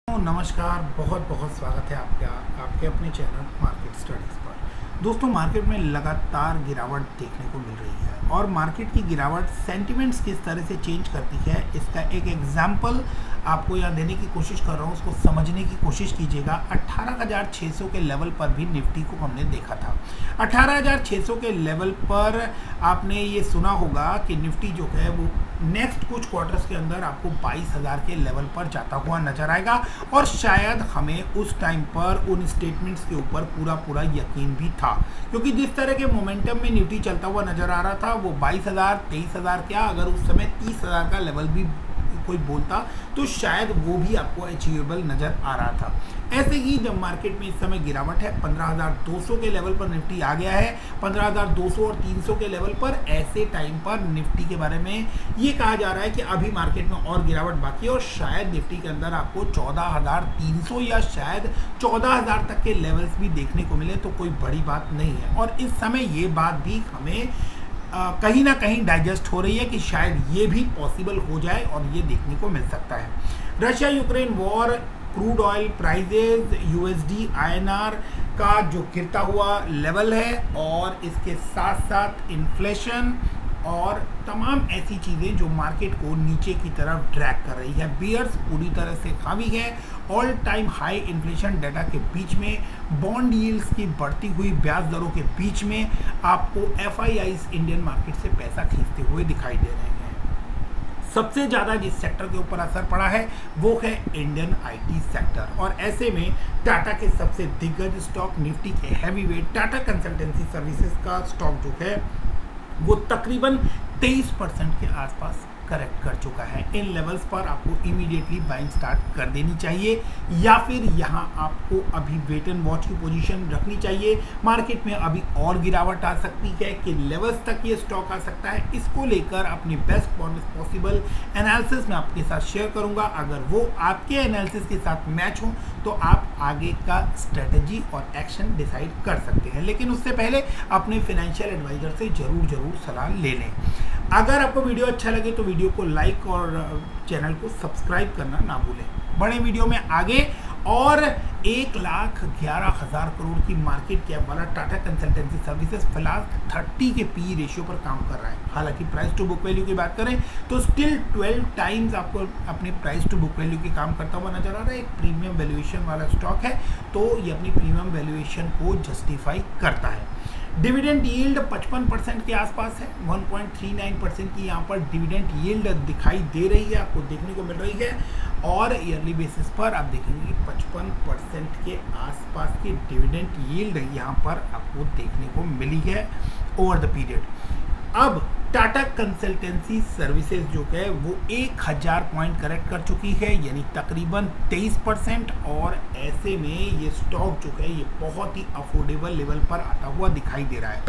नमस्कार, बहुत बहुत स्वागत है आपका आपके अपने चैनल मार्केट स्टडीज़ पर। दोस्तों, मार्केट में लगातार गिरावट देखने को मिल रही है और मार्केट की गिरावट सेंटिमेंट्स किस तरह से चेंज करती है, इसका एक एग्जांपल आपको यहाँ देने की कोशिश कर रहा हूँ। उसको समझने की कोशिश कीजिएगा। 18,600 के लेवल पर भी निफ्टी को हमने देखा था। 18,600 के लेवल पर आपने ये सुना होगा कि निफ्टी जो है वो नेक्स्ट कुछ क्वार्टर्स के अंदर आपको 22,000 के लेवल पर जाता हुआ नजर आएगा और शायद हमें उस टाइम पर उन स्टेटमेंट्स के ऊपर पूरा यकीन भी था, क्योंकि जिस तरह के मोमेंटम में निफ्टी चलता हुआ नजर आ रहा था वो 22,000 23,000 क्या, अगर उस समय 30,000 का लेवल भी कोई बोलता तो शायद वो भी आपको अचीवेबल नजर आ रहा था। ऐसे ही जब मार्केट में इस समय गिरावट है, 15,200 के लेवल पर निफ्टी आ गया है, 15,200 और 300 के लेवल पर, ऐसे टाइम पर निफ्टी के बारे में ये कहा जा रहा है कि अभी मार्केट में और गिरावट बाकी है और शायद निफ्टी के अंदर आपको 14,300 या शायद 14,000 तक के लेवल्स भी देखने को मिले तो कोई बड़ी बात नहीं है। और इस समय ये बात भी हमें कहीं ना कहीं डाइजेस्ट हो रही है कि शायद ये भी पॉसिबल हो जाए और ये देखने को मिल सकता है। Russia Ukraine war, crude oil prices, USD INR का जो गिरता हुआ लेवल है और इसके साथ साथ इन्फ्लेशन और तमाम ऐसी चीज़ें जो मार्केट को नीचे की तरफ ड्रैग कर रही है। बियर्स पूरी तरह से खावी है। All time high inflation data के बीच में, बॉन्ड यील्ड्स की बढ़ती हुई ब्याज दरों के बीच में आपको एफआईआईज इंडियन मार्केट से पैसा खींचते हुए दिखाई दे रहे हैं। सबसे ज़्यादा जिस सेक्टर के ऊपर असर पड़ा है वो है इंडियन आईटी सेक्टर और ऐसे में टाटा के सबसे दिग्गज स्टॉक निफ्टी के हैवीवेट टाटा कंसल्टेंसी सर्विसेज का स्टॉक जो है वो तकरीबन 23% के आसपास करेक्ट कर चुका है। इन लेवल्स पर आपको इमीडिएटली बाइंग स्टार्ट कर देनी चाहिए या फिर यहाँ आपको अभी वेट एंड वॉच की पोजीशन रखनी चाहिए। मार्केट में अभी और गिरावट आ सकती है कि लेवल्स तक ये स्टॉक आ सकता है। इसको लेकर अपनी बेस्ट पॉसिबल एनालिसिस मैं आपके साथ शेयर करूंगा। अगर वो आपके एनालिसिस के साथ मैच हो तो आप आगे का स्ट्रेटजी और एक्शन डिसाइड कर सकते हैं, लेकिन उससे पहले अपने फाइनेंशियल एडवाइजर से जरूर सलाह ले लें। अगर आपको वीडियो अच्छा लगे तो वीडियो को लाइक और चैनल को सब्सक्राइब करना ना भूलें। बड़े वीडियो में आगे और 1,11,000 करोड़ की मार्केट कैप वाला टाटा कंसल्टेंसी सर्विसेज फिलहाल 30 के पी रेशियो पर काम कर रहा है। हालांकि प्राइस टू बुक वैल्यू की बात करें तो स्टिल 12 टाइम्स आपको अपने प्राइस टू बुक वैल्यू के काम करता हुआ नजर आ रहा है। एक प्रीमियम वैल्यूएशन वाला स्टॉक है तो ये अपनी प्रीमियम वैल्यूएशन को जस्टिफाई करता है। डिविडेंड यील्ड 55% के आसपास है। 1.39% की यहाँ पर डिविडेंड यील्ड दिखाई दे रही है, आपको देखने को मिल रही है और ईयरली बेसिस पर आप देखेंगे कि 55% के आसपास की डिविडेंड यील्ड यहाँ पर आपको देखने को मिली है ओवर द पीरियड। अब टाटा कंसल्टेंसी सर्विसेज जो है वो 1,000 पॉइंट करेक्ट कर चुकी है, यानी तकरीबन 23%। और ऐसे में ये स्टॉक जो है ये बहुत ही अफोर्डेबल लेवल पर आता हुआ दिखाई दे रहा है।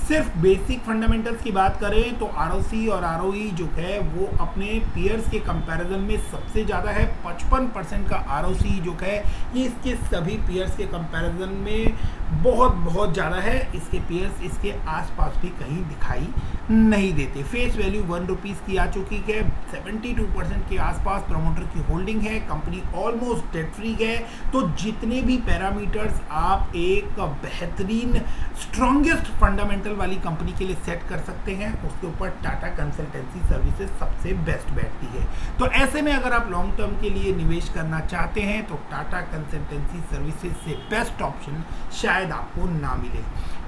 सिर्फ बेसिक फंडामेंटल्स की बात करें तो आरओसी और आरओई जो है वो अपने पीयर्स के कंपैरिजन में सबसे ज़्यादा है। 55% का आरओसी जो है ये इसके सभी पीयर्स के कंपैरिजन में बहुत ज़्यादा है। इसके पीयर्स इसके आसपास भी कहीं दिखाई नहीं देते। फेस वैल्यू 1 रुपीज़ की आ चुकी है। 72% के आसपास प्रमोटर की होल्डिंग है। कंपनी ऑलमोस्ट डेट फ्री है। तो जितने भी पैरामीटर्स आप एक बेहतरीन स्ट्रॉन्गेस्ट फंडामेंटल वाली कंपनी के लिए सेट कर सकते हैं उसके ऊपर टाटा कंसल्टेंसी सर्विसेज सबसे बेस्ट बैठती है। तो ऐसे में अगर आप लॉन्ग टर्म के लिए निवेश करना चाहते हैं तो टाटा कंसल्टेंसी सर्विसेज से बेस्ट ऑप्शन शायद आपको ना मिले।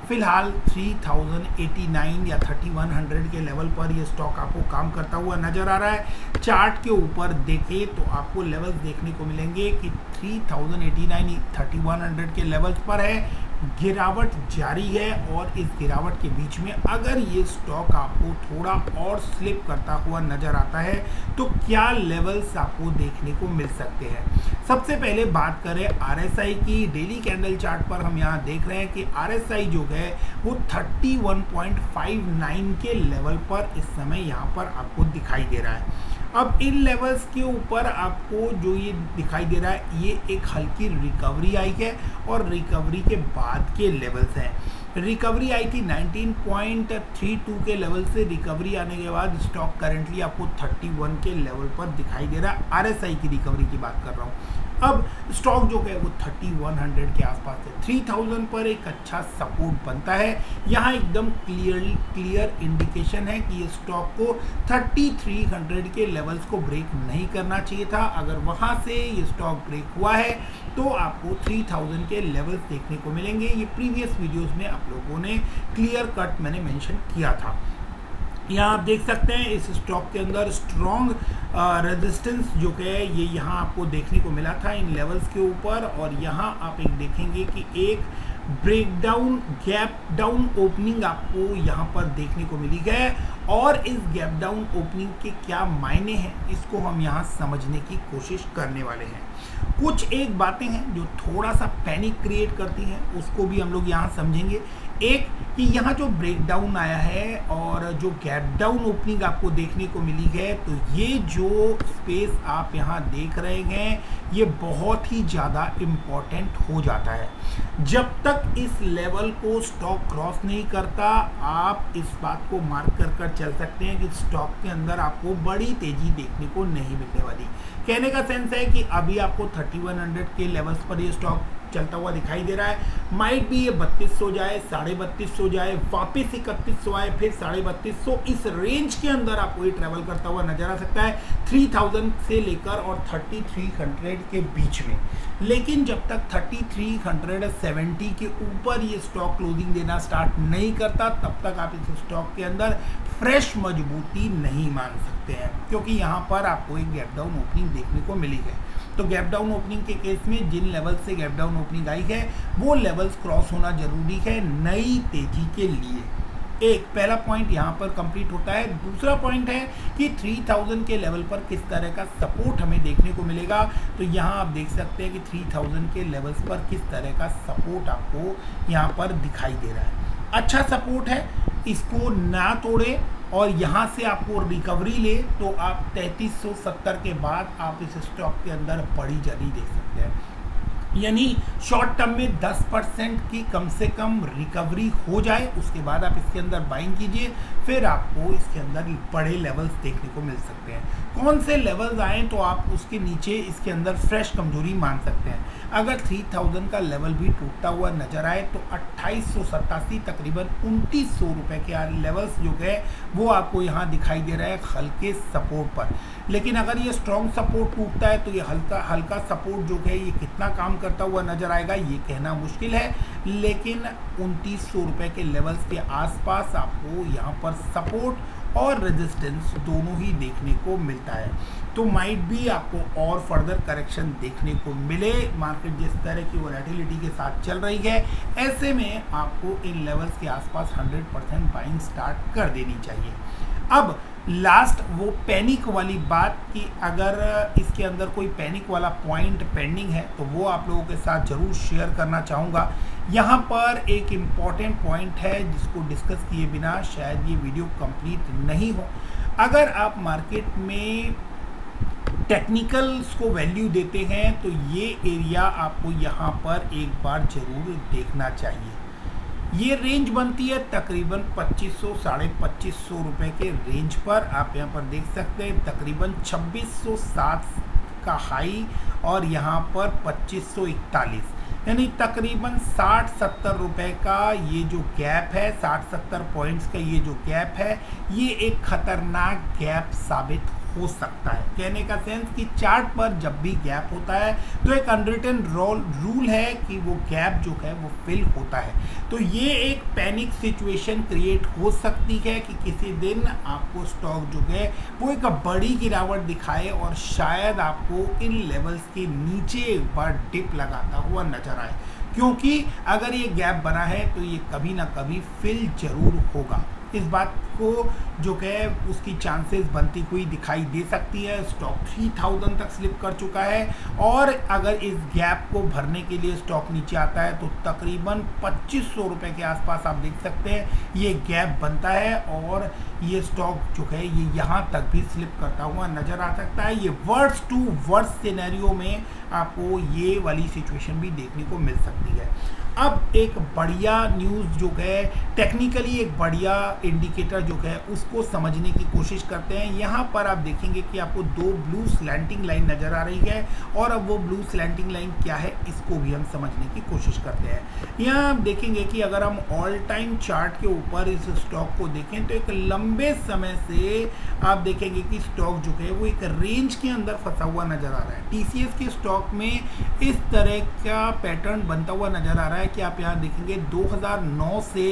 फिलहाल 3089 या 3100 के लेवल पर ये स्टॉक आपको काम करता हुआ नजर आ रहा है। चार्ट के ऊपर देखें तो आपको लेवल्स देखने को मिलेंगे कि 3089 3100 के लेवल्स पर है। गिरावट जारी है और इस गिरावट के बीच में अगर ये स्टॉक आपको थोड़ा और स्लिप करता हुआ नजर आता है तो क्या लेवल्स आपको देखने को मिल सकते हैं। सबसे पहले बात करें आरएसआई की। डेली कैंडल चार्ट पर हम यहाँ देख रहे हैं कि आरएसआई जो है वो 31.59 के लेवल पर इस समय यहाँ पर आपको दिखाई दे रहा है। अब इन लेवल्स के ऊपर आपको जो ये दिखाई दे रहा है ये एक हल्की रिकवरी आई है और रिकवरी के बाद के लेवल्स हैं। रिकवरी आई थी 19.32 के लेवल से। रिकवरी आने के बाद स्टॉक करंटली आपको 31 के लेवल पर दिखाई दे रहा है। आरएसआई की रिकवरी की बात कर रहा हूँ। अब स्टॉक जो है वो 3100 के आसपास है। 3000 पर एक अच्छा सपोर्ट बनता है। यहाँ एकदम क्लियर इंडिकेशन है कि ये स्टॉक को 3300 के लेवल्स को ब्रेक नहीं करना चाहिए था। अगर वहाँ से ये स्टॉक ब्रेक हुआ है तो आपको 3000 के लेवल्स देखने को मिलेंगे। ये प्रीवियस वीडियोस में आप लोगों ने क्लियर कट मैंने मेंशन किया था। यहाँ आप देख सकते हैं इस स्टॉक के अंदर स्ट्रॉन्ग रेजिस्टेंस जो है ये यहाँ आपको देखने को मिला था इन लेवल्स के ऊपर, और यहाँ आप एक देखेंगे कि एक ब्रेकडाउन गैप डाउन ओपनिंग आपको यहाँ पर देखने को मिली है। और इस गैप डाउन ओपनिंग के क्या मायने हैं इसको हम यहाँ समझने की कोशिश करने वाले हैं। कुछ एक बातें हैं जो थोड़ा सा पैनिक क्रिएट करती हैं, उसको भी हम लोग यहाँ समझेंगे। एक कि यहाँ जो ब्रेकडाउन आया है और जो गैप डाउन ओपनिंग आपको देखने को मिली है, तो ये जो स्पेस आप यहाँ देख रहे हैं ये बहुत ही ज़्यादा इम्पॉर्टेंट हो जाता है। जब तक इस लेवल को स्टॉक क्रॉस नहीं करता, आप इस बात को मार्क कर चल सकते हैं कि स्टॉक के अंदर आपको बड़ी तेजी देखने को नहीं मिलने वाली। कहने का सेंस है कि अभी आपको 3100 के लेवल्स पर ये स्टॉक चलता हुआ दिखाई दे रहा है। माइट भी ये 3200 जाए, 3250 जाए, वापस 3100 आए, फिर 3250, इस रेंज के अंदर आपको ये ट्रेवल करता हुआ नजर आ सकता है 3000 से लेकर और 3300 के बीच में। लेकिन जब तक 3370 के ऊपर ये स्टॉक क्लोजिंग देना स्टार्ट नहीं करता, तब तक आप इस स्टॉक के अंदर फ्रेश मजबूती नहीं मान सकते हैं, क्योंकि यहाँ पर आपको एक गैप डाउन ओपनिंग देखने को मिली है। तो गैप डाउन ओपनिंग के केस में जिन लेवल से गैप डाउन ओपनिंग आई है वो लेवल्स क्रॉस होना जरूरी है नई तेजी के लिए। एक पहला पॉइंट यहाँ पर कंप्लीट होता है। दूसरा पॉइंट है कि 3000 के लेवल पर किस तरह का सपोर्ट हमें देखने को मिलेगा। तो यहाँ आप देख सकते हैं कि 3000 के लेवल्स पर किस तरह का सपोर्ट आपको यहाँ पर दिखाई दे रहा है। अच्छा सपोर्ट है, इसको ना तोड़े और यहाँ से आपको रिकवरी ले तो आप 3370 के बाद आप इस स्टॉक के अंदर बड़ी जर्नी देख सकते हैं। यानी शॉर्ट टर्म में 10% की कम से कम रिकवरी हो जाए, उसके बाद आप इसके अंदर बाइंग कीजिए, फिर आपको इसके अंदर बड़े लेवल्स देखने को मिल सकते हैं। कौन से लेवल्स आए तो आप उसके नीचे इसके अंदर फ्रेश कमजोरी मान सकते हैं। अगर 3000 का लेवल भी टूटता हुआ नजर आए तो 2887 तकरीबन 2900 रुपये के लेवल्स जो है वो आपको यहाँ दिखाई दे रहा है हल्के सपोर्ट पर। लेकिन अगर ये स्ट्रॉन्ग सपोर्ट टूटता है तो ये हल्का सपोर्ट जो है ये कितना काम करता हुआ नजर आएगा ये कहना मुश्किल है, लेकिन 2900 रुपये के लेवल्स के आसपास आपको यहाँ पर सपोर्ट और रेजिस्टेंस दोनों ही देखने को मिलता है। तो माइट भी आपको और फर्दर करेक्शन देखने को मिले। मार्केट जिस तरह की वोलेटिलिटी के साथ चल रही है, ऐसे में आपको इन लेवल्स के आसपास 100% बाइंग स्टार्ट कर देनी चाहिए। अब लास्ट वो पैनिक वाली बात कि अगर इसके अंदर कोई पैनिक वाला पॉइंट पेंडिंग है तो वो आप लोगों के साथ ज़रूर शेयर करना चाहूँगा। यहाँ पर एक इम्पॉर्टेंट पॉइंट है जिसको डिस्कस किए बिना शायद ये वीडियो कंप्लीट नहीं हो। अगर आप मार्केट में टेक्निकल्स को वैल्यू देते हैं तो ये एरिया आपको यहाँ पर एक बार ज़रूर देखना चाहिए। ये रेंज बनती है तकरीबन 2500 साढ़े 2500 रुपये के रेंज पर। आप यहाँ पर देख सकते हैं तकरीबन 2607 का हाई और यहाँ पर 2541, यानी तकरीबन 60-70 रुपये का ये जो गैप है, 60-70 पॉइंट्स का ये जो गैप है, ये एक खतरनाक गैप साबित हो सकता है। कहने का सेंस कि चार्ट पर जब भी गैप होता है तो एक अनरिटन रूल है कि वो गैप जो है वो फिल होता है। तो ये एक पैनिक सिचुएशन क्रिएट हो सकती है कि किसी दिन आपको स्टॉक जो है वो एक बड़ी गिरावट दिखाए और शायद आपको इन लेवल्स के नीचे एक बार डिप लगाता हुआ नजर आए, क्योंकि अगर ये गैप बना है तो ये कभी ना कभी फिल जरूर होगा। इस बात को जो है उसकी चांसेस बनती हुई दिखाई दे सकती है। स्टॉक 3000 तक स्लिप कर चुका है और अगर इस गैप को भरने के लिए स्टॉक नीचे आता है तो तकरीबन 2500 रुपये के आसपास आप देख सकते हैं ये गैप बनता है और ये स्टॉक जो है ये यहाँ तक भी स्लिप करता हुआ नज़र आ सकता है। ये वर्स्ट टू वर्स्ट सिनेरियो में आपको ये वाली सिचुएशन भी देखने को मिल सकती है। अब एक बढ़िया न्यूज़ जो है, टेक्निकली एक बढ़िया इंडिकेटर जो है उसको समझने की कोशिश करते हैं। यहाँ पर आप देखेंगे कि आपको दो ब्लू स्लैंटिंग लाइन नज़र आ रही है, और अब वो ब्लू स्लैंटिंग लाइन क्या है इसको भी हम समझने की कोशिश करते हैं। यहाँ आप देखेंगे कि अगर हम ऑल टाइम चार्ट के ऊपर इस स्टॉक को देखें तो एक लंबे समय से आप देखेंगे कि स्टॉक जो है वो एक रेंज के अंदर फंसा हुआ नज़र आ रहा है। TCS के स्टॉक में इस तरह का पैटर्न बनता हुआ नज़र आ रहा है कि आप यहाँ देखेंगे 2009 से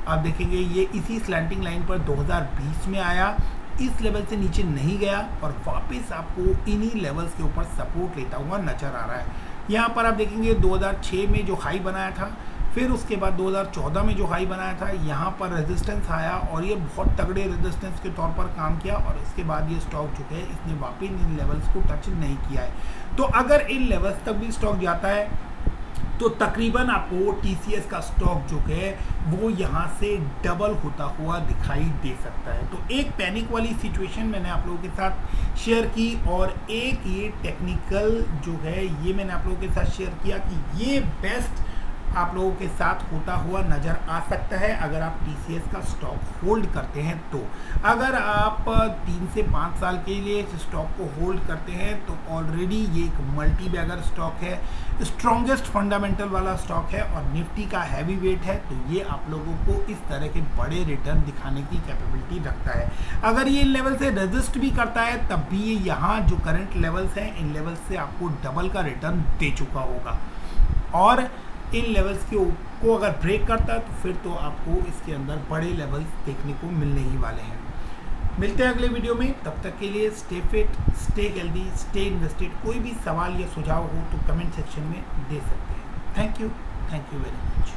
आप देखेंगे ये इसी स्लैंटिंग लाइन पर 2020 में आया, इस लेवल से नीचे नहीं गया और वापस आपको इन्हीं लेवल्स के ऊपर सपोर्ट लेता हुआ नज़र आ रहा है। यहाँ पर आप देखेंगे 2006 में जो हाई बनाया था, फिर उसके बाद 2014 में जो हाई बनाया था, यहाँ पर रेजिस्टेंस आया और ये बहुत तगड़े रेजिस्टेंस के तौर पर काम किया, और इसके बाद ये स्टॉक जो है इसने वापस इन लेवल्स को टच नहीं किया है। तो अगर इन लेवल्स तक भी स्टॉक जाता है तो तकरीबन आपको TCS का स्टॉक जो है वो यहाँ से डबल होता हुआ दिखाई दे सकता है। तो एक पैनिक वाली सिचुएशन मैंने आप लोगों के साथ शेयर की, और एक ये टेक्निकल जो है ये मैंने आप लोगों के साथ शेयर किया कि ये बेस्ट आप लोगों के साथ होता हुआ नज़र आ सकता है अगर आप TCS का स्टॉक होल्ड करते हैं। तो अगर आप 3 से 5 साल के लिए इस स्टॉक को होल्ड करते हैं तो ऑलरेडी ये एक मल्टी बैगर स्टॉक है, स्ट्रॉन्गेस्ट फंडामेंटल वाला स्टॉक है और निफ्टी का हैवी वेट है, तो ये आप लोगों को इस तरह के बड़े रिटर्न दिखाने की कैपेबिलिटी रखता है। अगर ये इन लेवल से रेजिस्ट भी करता है तब भी ये यहाँ जो करंट लेवल्स हैं इन लेवल्स से आपको डबल का रिटर्न दे चुका होगा, और इन लेवल्स को अगर ब्रेक करता है तो फिर तो आपको इसके अंदर बड़े लेवल्स देखने को मिलने ही वाले हैं। मिलते हैं अगले वीडियो में, तब तक के लिए stay fit, stay healthy, stay invested. कोई भी सवाल या सुझाव हो तो कमेंट सेक्शन में दे सकते हैं। Thank you very much.